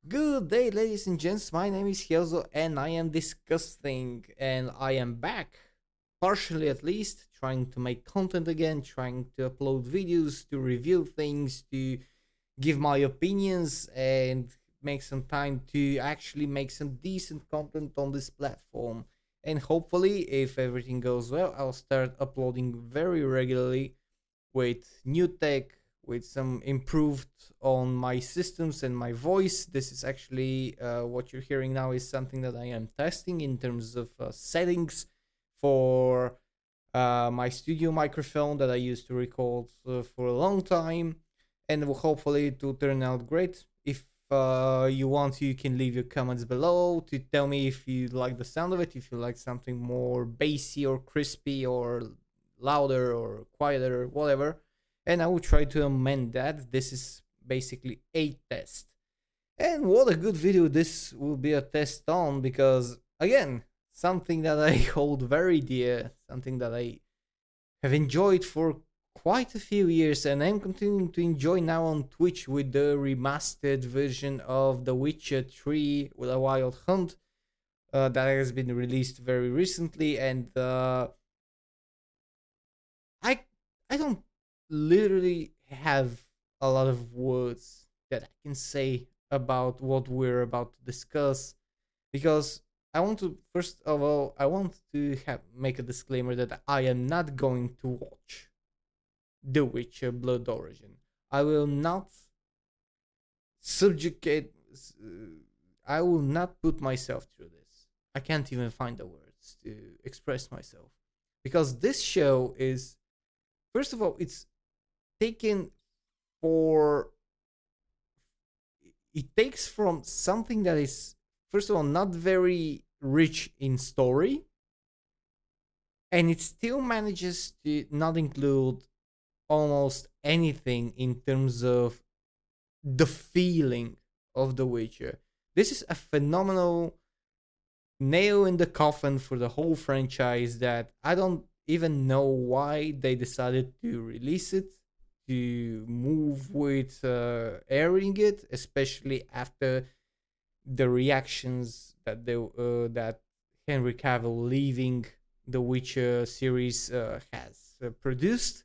Good day, ladies and gents. My name is Hyozo, and I am DiscussThing, and I am back, partially at least, trying to make content again, trying to upload videos, to review things, to give my opinions, and make some time to actually make some decent content on this platform. And hopefully, if everything goes well, I'll start uploading very regularly with new tech, with some improved on my systems and my voice. This is actually what you're hearing now is something that I am testing in terms of settings for my studio microphone that I used to record for a long time, and hopefully it will turn out great. If you want, you can leave your comments below to tell me if you like the sound of it, if you like something more bassy or crispy or louder or quieter, whatever, and I will try to amend that. This is basically a test. And what a good video this will be a test on, because again, something that I hold very dear, something that I have enjoyed for quite a few years, and I'm continuing to enjoy now on Twitch with the remastered version of The Witcher 3 with a Wild Hunt that has been released very recently. And I I don't literally have a lot of words that I can say about what we're about to discuss, because I want to, first of all, I want to make a disclaimer that I am not going to watch The Witcher Blood Origin. I will not subjugate. I will not put myself through this. I can't even find the words to express myself, because this show is, first of all, it's taken for, it takes from something that is, first of all, not very rich in story, and it still manages to not include almost anything in terms of the feeling of The Witcher. This is a phenomenal nail in the coffin for the whole franchise that I don't even know why they decided to release it, to move with airing it, especially after the reactions that that Henry Cavill leaving the Witcher series has produced,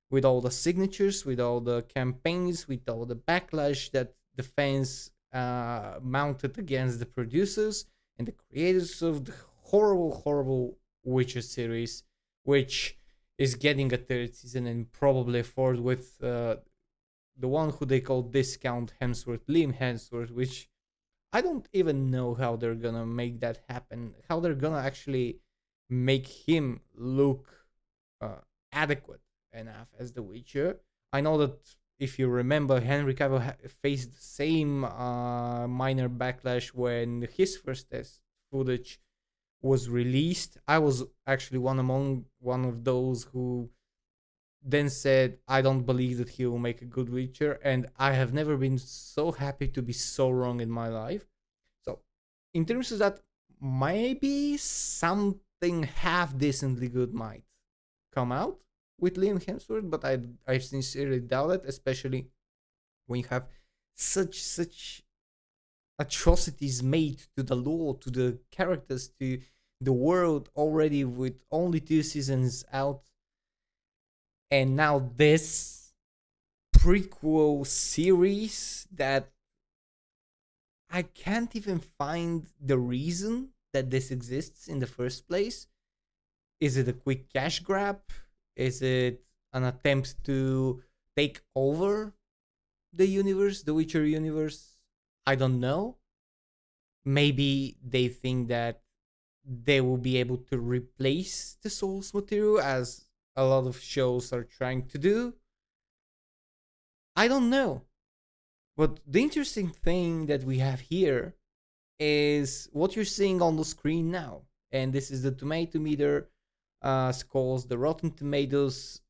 with all the signatures, with all the campaigns, with all the backlash that the fans mounted against the producers and the creators of the horrible, horrible Witcher series, which is getting a third season and probably a fourth with the one who they call Discount Hemsworth, Liam Hemsworth, which I don't even know how they're gonna make that happen, how they're gonna actually make him look adequate enough as The Witcher. I know that if you remember, Henry Cavill faced the same minor backlash when his first test footage was released. I was actually one of those who then said, I don't believe that he will make a good Witcher, and I have never been so happy to be so wrong in my life. So, in terms of that, maybe something half decently good might come out with Liam Hemsworth, but I sincerely doubt it, especially when you have such atrocities made to the lore, to the characters, to the world already, with only 2 seasons out, and now this prequel series that I can't even find the reason that this exists in the first place. Is it a quick cash grab? Is it an attempt to take over the universe, the Witcher universe? I don't know. Maybe they think that they will be able to replace the source material, as a lot of shows are trying to do. I don't know. But the interesting thing that we have here is what you're seeing on the screen now. And this is the tomato meter scores, the Rotten Tomatoes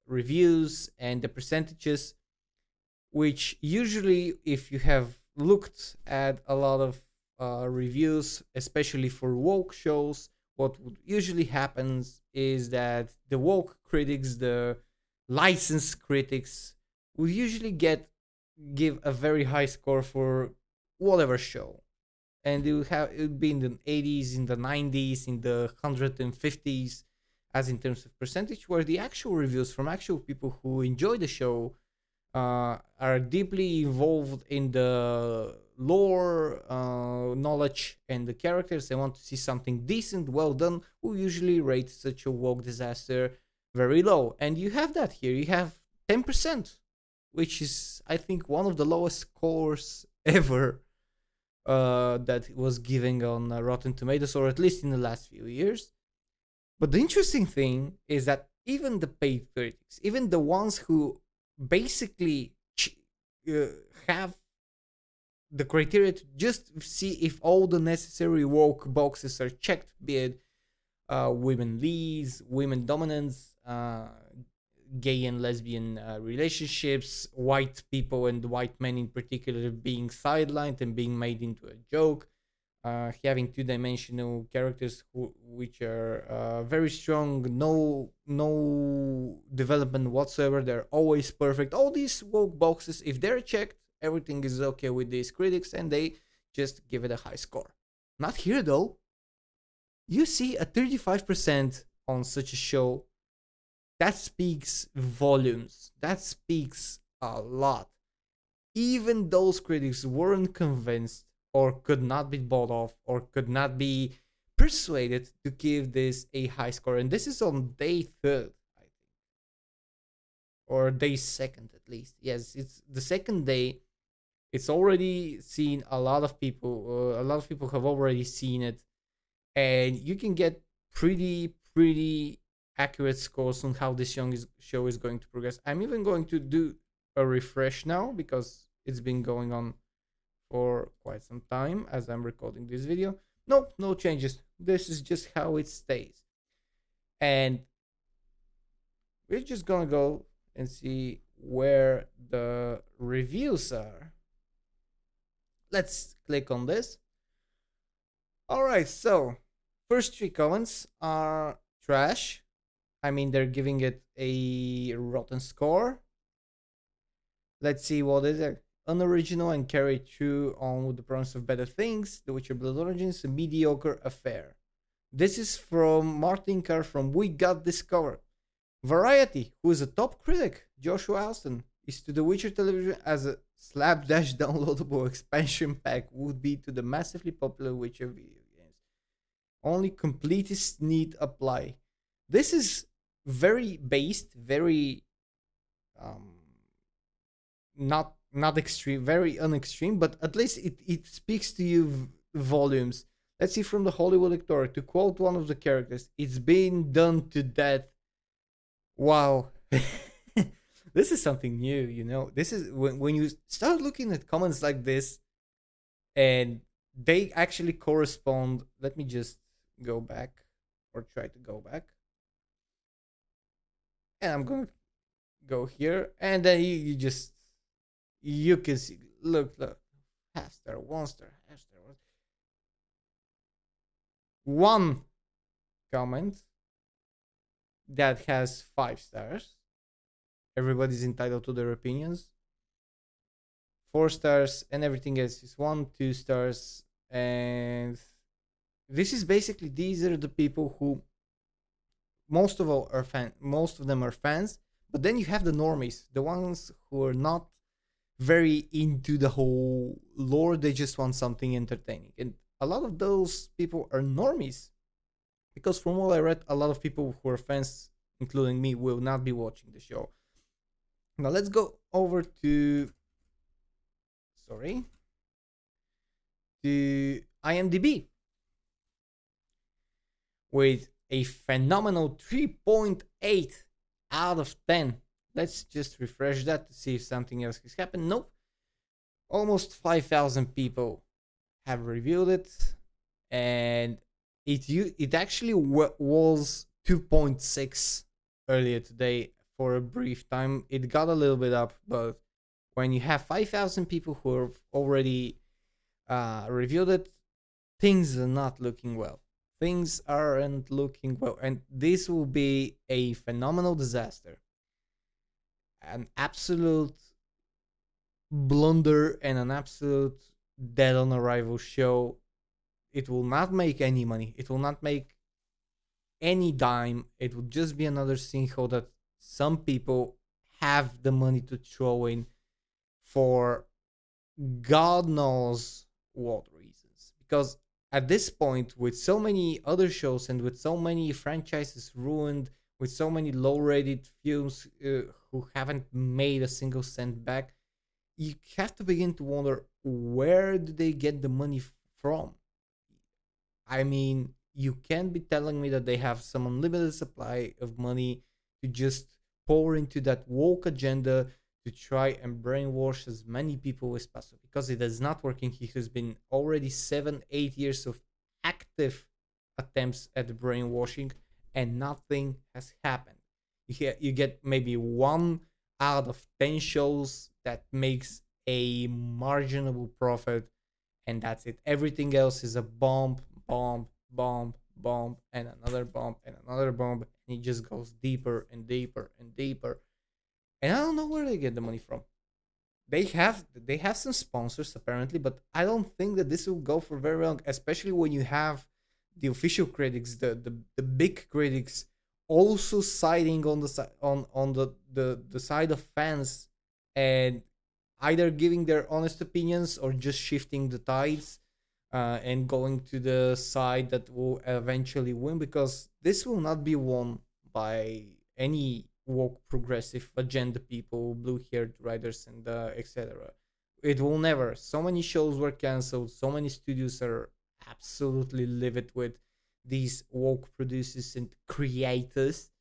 reviews, and the percentages, which usually, if you have looked at a lot of reviews, especially for woke shows, what would usually happens is that the woke critics, the licensed critics, will usually give a very high score for whatever show, and it would be in the 80s, in the 90s, in the 150s, as in terms of percentage, where the actual reviews from actual people who enjoy the show are deeply involved in the lore, knowledge, and the characters. They want to see something decent, well done, who usually rate such a woke disaster very low. And you have that here. You have 10%, which is, I think, one of the lowest scores ever that was given on Rotten Tomatoes, or at least in the last few years. But the interesting thing is that even the paid critics, even the ones who basically have the criteria to just see if all the necessary woke boxes are checked, be it women leads, women dominance, gay and lesbian relationships, white people and white men in particular being sidelined and being made into a joke, having two-dimensional characters which are very strong, no development whatsoever. They're always perfect. All these woke boxes, if they're checked, everything is okay with these critics, and they just give it a high score. Not here though. You see a 35% on such a show. That speaks volumes. That speaks a lot. Even those critics weren't convinced, or could not be bought off, or could not be persuaded to give this a high score. And this is on day 3rd, I think, or day 2nd at least. Yes, it's the 2nd day. It's already seen a lot of people. A lot of people have already seen it, and you can get pretty accurate scores on how this show is going to progress. I'm even going to do a refresh now because it's been going on for quite some time as I'm recording this video. Nope, no changes. This is just how it stays. And we're just gonna go and see where the reviews are. Let's click on this. All right, so first 3 comments are trash. I mean, they're giving it a rotten score. Let's see what is it. Unoriginal and carried through on with the promise of better things. The Witcher Blood Origins, a mediocre affair. This is from Martin Carr from We Got Discovered. Variety, who is a top critic, Joshua Alston, is to The Witcher television as a slapdash downloadable expansion pack would be to the massively popular Witcher video games. Only completists need apply. This is very based, very not extreme, very unextreme, but at least it speaks to you volumes. Let's see from the Hollywood Actor, to quote one of the characters, "It's been done to death." Wow. This is something new, you know. This is when you start looking at comments like this and they actually correspond. Let me just go back, or try to go back. And I'm going to go here, and then you can see, look, half star, 1 star, half star. One comment that has 5 stars. Everybody's entitled to their opinions. 4 stars, and everything else is 1, 2 stars. And this is basically, these are the people who most of them are fans, but then you have the normies, the ones who are not very into the whole lore. They just want something entertaining, and a lot of those people are normies, because from what I read, a lot of people who are fans, including me, will not be watching the show. Now let's go over to IMDb with a phenomenal 3.8 out of 10. Let's just refresh that to see if something else has happened. Nope. Almost 5,000 people have reviewed it, and it actually was 2.6 earlier today for a brief time. It got a little bit up, but when you have 5,000 people who have already reviewed it, things are not looking well. Things aren't looking well, and this will be a phenomenal disaster. An absolute blunder and an absolute dead on arrival show. It will not make any money. It will not make any dime. It will just be another sinkhole that some people have the money to throw in for God knows what reasons. Because at this point, with so many other shows and with so many franchises ruined, with so many low-rated films who haven't made a single cent back, you have to begin to wonder, where do they get the money from? I mean, you can't be telling me that they have some unlimited supply of money to just pour into that woke agenda to try and brainwash as many people as possible, because it is not working. It has been already 7, 8 years of active attempts at brainwashing, and nothing has happened. You get maybe 1 out of 10 shows that makes a marginable profit, and that's it. Everything else is a bomb, bomb, bomb, bomb, and another bomb, and another bomb, and it just goes deeper and deeper and deeper. And I don't know where they get the money from. They have some sponsors apparently, but I don't think that this will go for very long, especially when you have the official critics, the big critics, also siding on the side of fans, and either giving their honest opinions or just shifting the tides, and going to the side that will eventually win, because this will not be won by any woke progressive agenda people, blue haired writers, and etc. It will never. So many shows were canceled, so many studios are absolutely livid with these woke producers and creators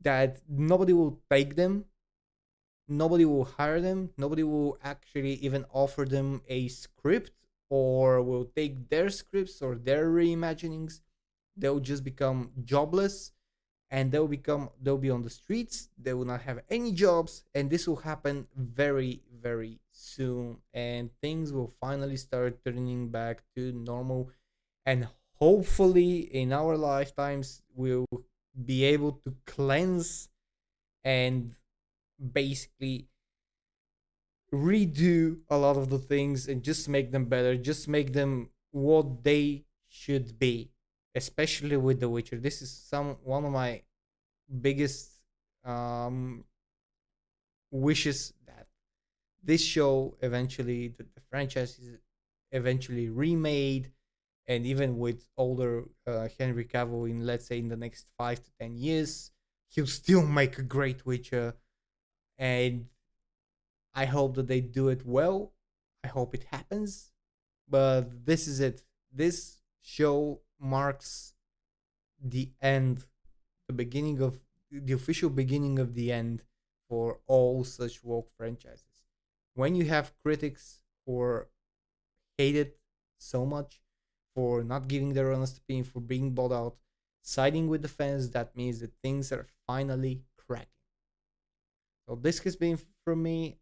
that nobody will take them, nobody will hire them, nobody will actually even offer them a script, or will take their scripts or their reimaginings. They'll just become jobless, and they'll be on the streets. They will not have any jobs, and this will happen very, very soon, and things will finally start turning back to normal, and hopefully in our lifetimes we'll be able to cleanse and basically redo a lot of the things and just make them better, just make them what they should be, especially with The Witcher. This is one of my biggest um wishes, that this show eventually, the franchise is eventually remade, and even with older Henry Cavill, in let's say in the next 5 to 10 years, he'll still make a great Witcher. And I hope that they do it well. I hope it happens. But this is it. This show marks the end, the beginning of the official beginning of the end for all such woke franchises. When you have critics who are hated so much for not giving their honest opinion, for being bought out, siding with the fans, that means that things are finally cracking. So this has been from me.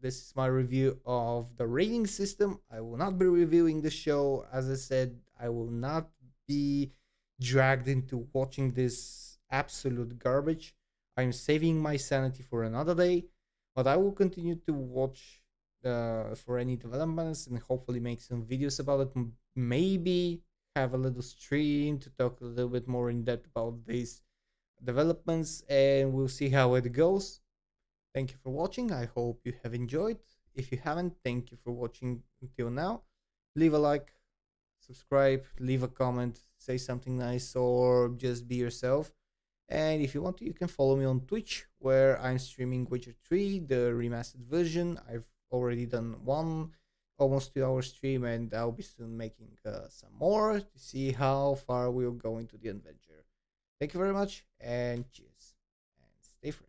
This is my review of the rating system. I will not be reviewing the show. As I said, I will not be dragged into watching this absolute garbage. I'm saving my sanity for another day, but I will continue to watch for any developments and hopefully make some videos about it. Maybe have a little stream to talk a little bit more in depth about these developments, and we'll see how it goes. Thank you for watching. I hope you have enjoyed. If you haven't, thank you for watching until now. Leave a like, subscribe, leave a comment, say something nice, or just be yourself. And if you want to, you can follow me on Twitch, where I'm streaming Witcher 3, the remastered version. I've already done one almost 2 hour stream, and I'll be soon making some more to see how far we'll go into the adventure. Thank you very much, and cheers, and stay fresh.